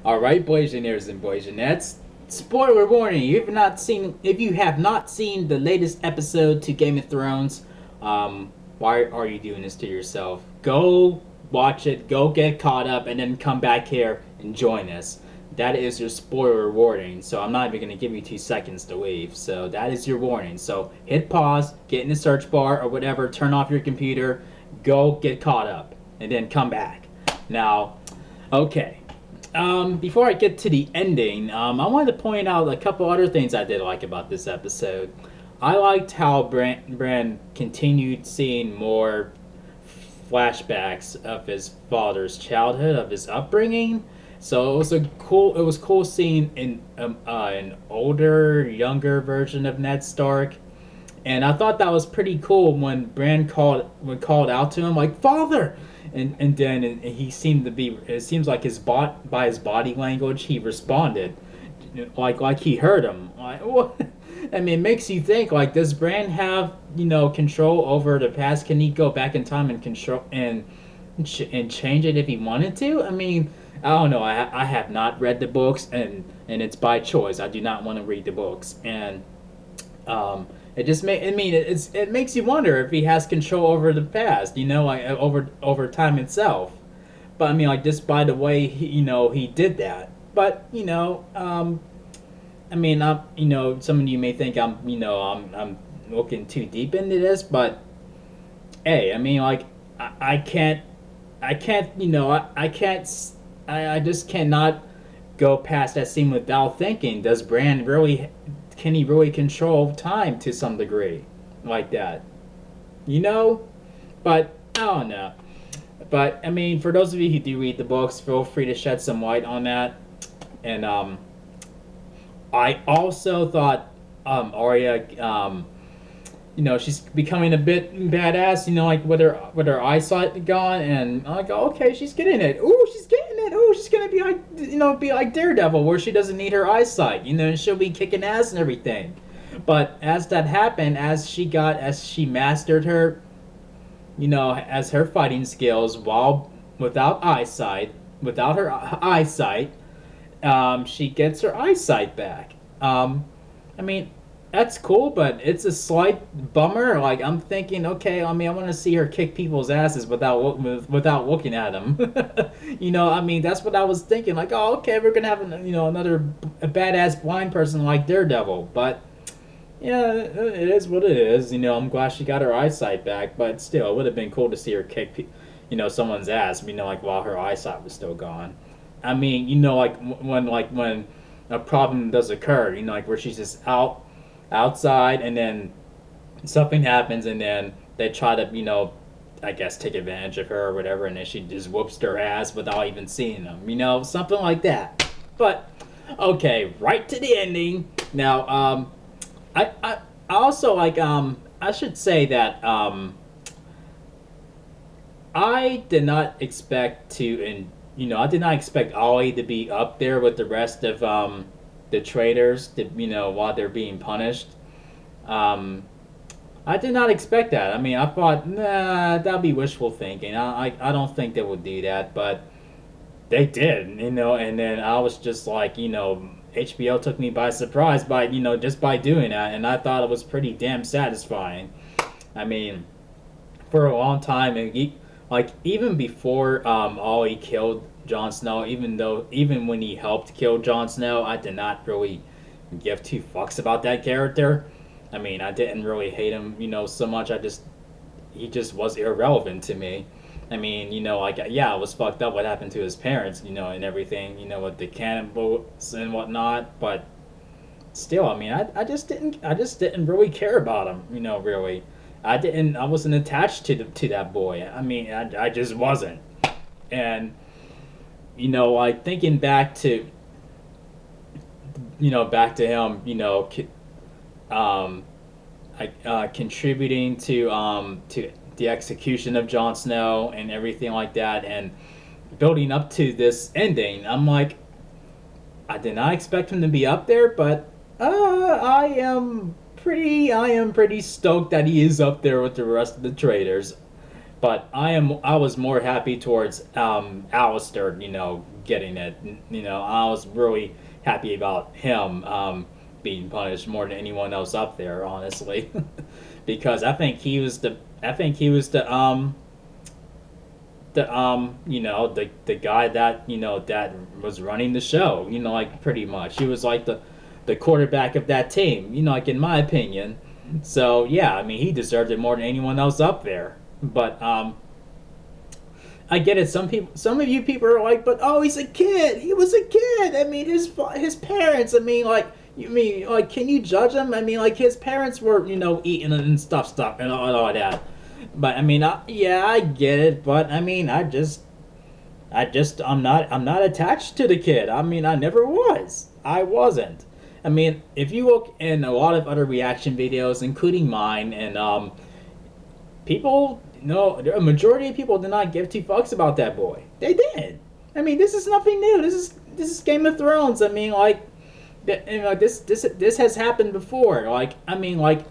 All right, Boysineers and Boysinettes. Spoiler warning: if you have not seen the latest episode to Game of Thrones, why are you doing this to yourself? Go watch it. Go get caught up, and then come back here and join us. That is your spoiler warning. So I'm not even gonna give you 2 seconds to leave. So that is your warning. So hit pause, get in the search bar or whatever, turn off your computer, go get caught up, and then come back. Now, okay. Before I get to the ending, I wanted to point out a couple other things I did like about this episode. I liked how Bran continued seeing more flashbacks of his father's childhood, of his upbringing. So it was It was cool seeing an older, younger version of Ned Stark, and I thought that was pretty cool when called out to him like father, and then he seemed to be. It seems like by his body language he responded, like he heard him. Like what? I mean, it makes you think like, does Bran have control over the past? Can he go back in time and control and change it if he wanted to? I mean, I don't know. I have not read the books, and it's by choice. I do not want to read the books, and it just it makes you wonder if he has control over the past, like over time itself. But I mean, like just by the way he did that. But I mean, some of you may think I'm looking too deep into this, but hey, I mean, like I can't, I can't, I just cannot go past that scene without thinking, does Bran really, can he really control time to some degree like that? You know? But I don't know. But I mean, for those of you who do read the books, feel free to shed some light on that. And I also thought Arya, she's becoming a bit badass. Like with her eyesight gone, and I go, okay, she's getting it. Ooh, she's getting it. Ooh, she's gonna be like, be like Daredevil, where she doesn't need her eyesight. And she'll be kicking ass and everything. But as that happened, as she mastered her, as her fighting skills while without her eyesight, she gets her eyesight back. I mean, that's cool, but it's a slight bummer. Like I'm thinking, okay, I mean, I want to see her kick people's asses without looking at them. I mean, that's what I was thinking. Like, oh, okay, we're gonna have another badass blind person like Daredevil, but yeah, it is what it is. I'm glad she got her eyesight back, but still, it would have been cool to see her kick, someone's ass. Like while her eyesight was still gone. I mean, when a problem does occur, like where she's just outside, and then something happens, and then they try to, I guess take advantage of her or whatever, and then she just whoops their ass without even seeing them, something like that. But okay, right to the ending. Now, I also like I should say that I did not expect to, and I did not expect Ollie to be up there with the rest of the traitors, while they're being punished. Um, I did not expect that. I mean, I thought, nah, that'd be wishful thinking. I don't think they would do that, but they did, And then I was just like, HBO took me by surprise by, just by doing that, and I thought it was pretty damn satisfying. I mean, for a long time, like even before Ollie killed Jon Snow, even when he helped kill Jon Snow, I did not really give two fucks about that character. I mean, I didn't really hate him, so much. He just was irrelevant to me. I mean, like yeah, it was fucked up what happened to his parents, and everything, with the cannibals and whatnot. But still, I mean, I just didn't really care about him, really. I wasn't attached to that boy. I mean, I just wasn't. And like thinking back to back to him, um, contributing to the execution of Jon Snow and everything like that, and building up to this ending. I'm like, I did not expect him to be up there, but I am pretty stoked that he is up there with the rest of the traders. But I was more happy towards Alistair, getting it. I was really happy about him being punished more than anyone else up there, honestly, because I think he was the guy that that was running the show. Like pretty much, he was like the quarterback of that team. Like in my opinion. So yeah, I mean, he deserved it more than anyone else up there. But I get it. Some of you people are like, but oh, he's a kid. He was a kid. I mean, his parents. I mean, like, you mean like, can you judge him? I mean, like, his parents were, eating and stuff, and all that. But I mean, yeah, I get it. But I mean, I'm not attached to the kid. I mean, I never was. I wasn't. I mean, if you look in a lot of other reaction videos, including mine, and people, a majority of people did not give two fucks about that boy. They did. I mean, this is nothing new. This is Game of Thrones. I mean, like, this has happened before. Like, I mean, like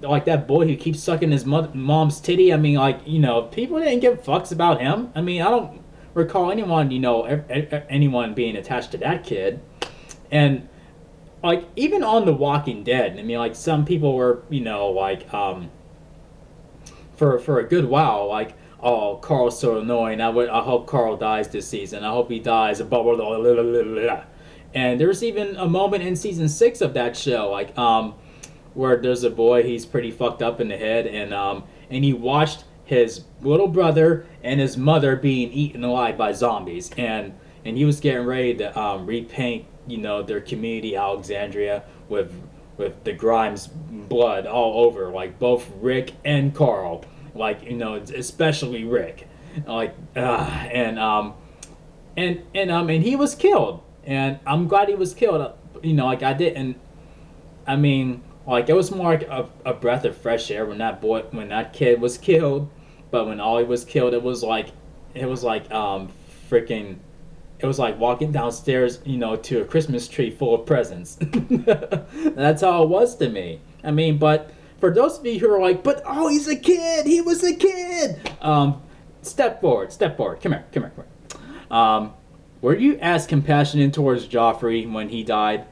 that boy who keeps sucking his mom's titty. I mean, like, people didn't give fucks about him. I mean, I don't recall anyone, anyone being attached to that kid. And like, even on The Walking Dead, I mean, like, some people were, like, for a good while, like, oh, Carl's so annoying. I hope Carl dies this season. I hope he dies. Blah, blah, blah, blah, blah, blah. And there's even a moment in season 6 of that show, like, where there's a boy, he's pretty fucked up in the head, and he watched his little brother and his mother being eaten alive by zombies, and he was getting ready to repaint, their community, Alexandria, with the Grimes blood all over, like both Rick and Carl, like, especially Rick, like, and he was killed, and I'm glad he was killed, like, I didn't, I mean, like, it was more like a breath of fresh air when that kid was killed, but when Ollie was killed, freaking, it was like walking downstairs, to a Christmas tree full of presents. That's how it was to me. I mean, but for those of you who are like, but oh, he's a kid, he was a kid. Step forward, come here. Were you as compassionate towards Joffrey when he died?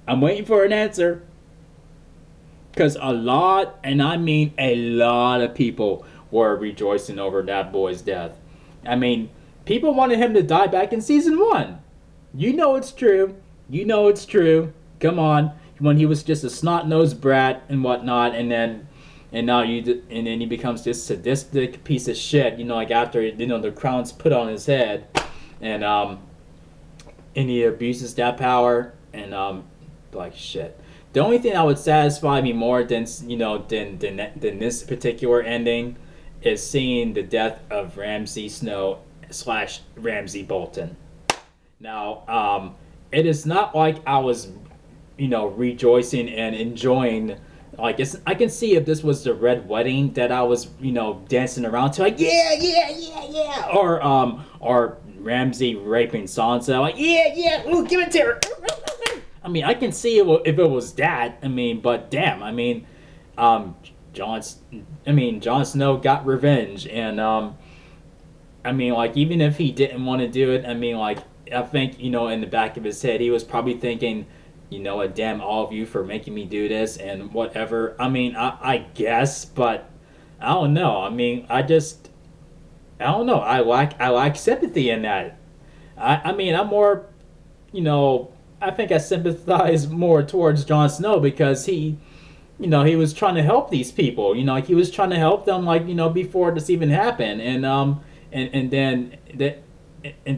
I'm waiting for an answer. Because a lot, and I mean a lot of people were rejoicing over that boy's death. I mean, people wanted him to die back in season 1. You know it's true. Come on. When he was just a snot-nosed brat and whatnot, and then he becomes this sadistic piece of shit, like after, the crown's put on his head, and he abuses that power, and like shit. The only thing that would satisfy me more than than this particular ending is seeing the death of Ramsay Snow / Ramsay Bolton. Now, it is not like I was, rejoicing and enjoying. Like, I can see if this was the Red Wedding that I was, dancing around to, like, yeah, or Ramsay raping Sansa, like, yeah, ooh, give it to her. I mean, I can see if it was that. I mean, but damn, I mean, Jon Snow got revenge, and I mean, like, even if he didn't want to do it, I mean, like, I think, in the back of his head, he was probably thinking, damn all of you for making me do this and whatever. I mean, I guess, but I don't know. I mean, I don't know. I lack sympathy in that. I mean, I'm more, I think I sympathize more towards Jon Snow because he was trying to help these people. Like, he was trying to help them, like, before this even happened, and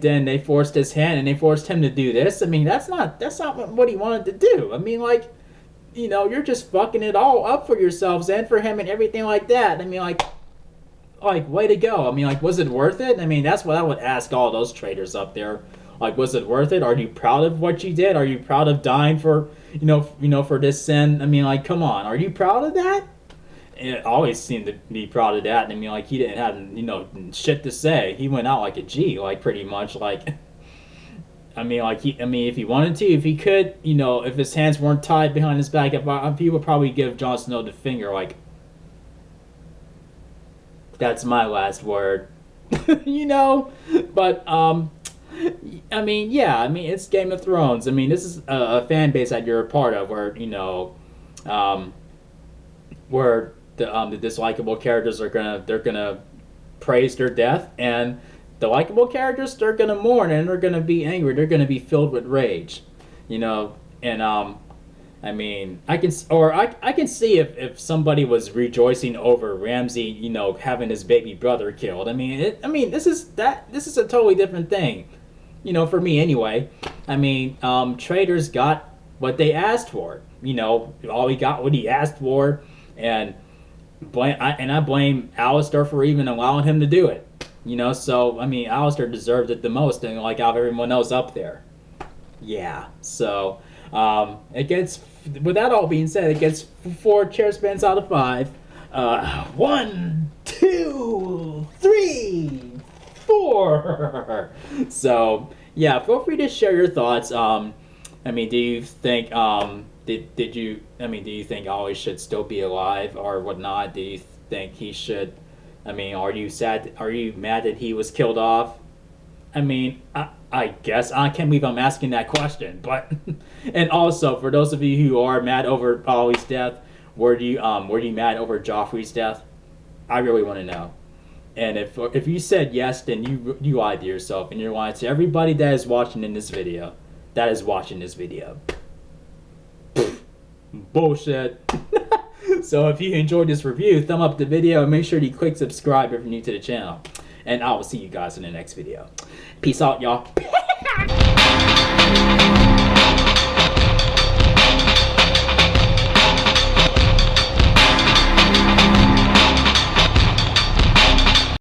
then they forced his hand and they forced him to do this. I mean, that's not what he wanted to do. I mean, like, you're just fucking it all up for yourselves and for him and everything like that. I mean, like, way to go. I mean, like, was it worth it? I mean, that's what I would ask all those traitors up there. Like, was it worth it? Are you proud of what you did? Are you proud of dying for, for this sin? I mean, like, come on. Are you proud of that? And I always seemed to be proud of that. I mean, like, he didn't have, shit to say. He went out like a G, like, pretty much. Like, I mean, like I mean, if he wanted to, if he could, you know, if his hands weren't tied behind his back, he would probably give Jon Snow the finger, like, that's my last word, you know. But I mean, yeah, I mean, it's Game of Thrones. I mean, this is a fan base that you're a part of, where you know, um, where the dislikable characters they're gonna praise their death, and the likable characters, they're gonna mourn and they're gonna be angry. They're gonna be filled with rage, you know. And I mean, I can see if somebody was rejoicing over Ramsay, you know, having his baby brother killed. I mean, this is a totally different thing, you know, for me anyway. I mean, traitors got what they asked for. You know, all he got what he asked for, and I blame Alistair for even allowing him to do it. You know, so I mean, Alistair deserved it the most, and like out of everyone else up there. Yeah. So it gets. With that all being said, it gets 4 chair spins out of 5. 1, 2, 3, 4. So yeah, feel free to share your thoughts. I mean, do you think did you? I mean, do you think Ollie should still be alive or whatnot? Do you think he should? I mean, are you sad? Are you mad that he was killed off? I mean, I guess I can't believe I'm asking that question, but and also for those of you who are mad over Ollie's death, were you mad over Joffrey's death? I really want to know. And if you said yes, then you lied to yourself, and you're lying to everybody that is watching in this video. That is watching this video. Bullshit. So if you enjoyed this review, thumb up the video and make sure you click subscribe if you're new to the channel. And I will see you guys in the next video. Peace out, y'all.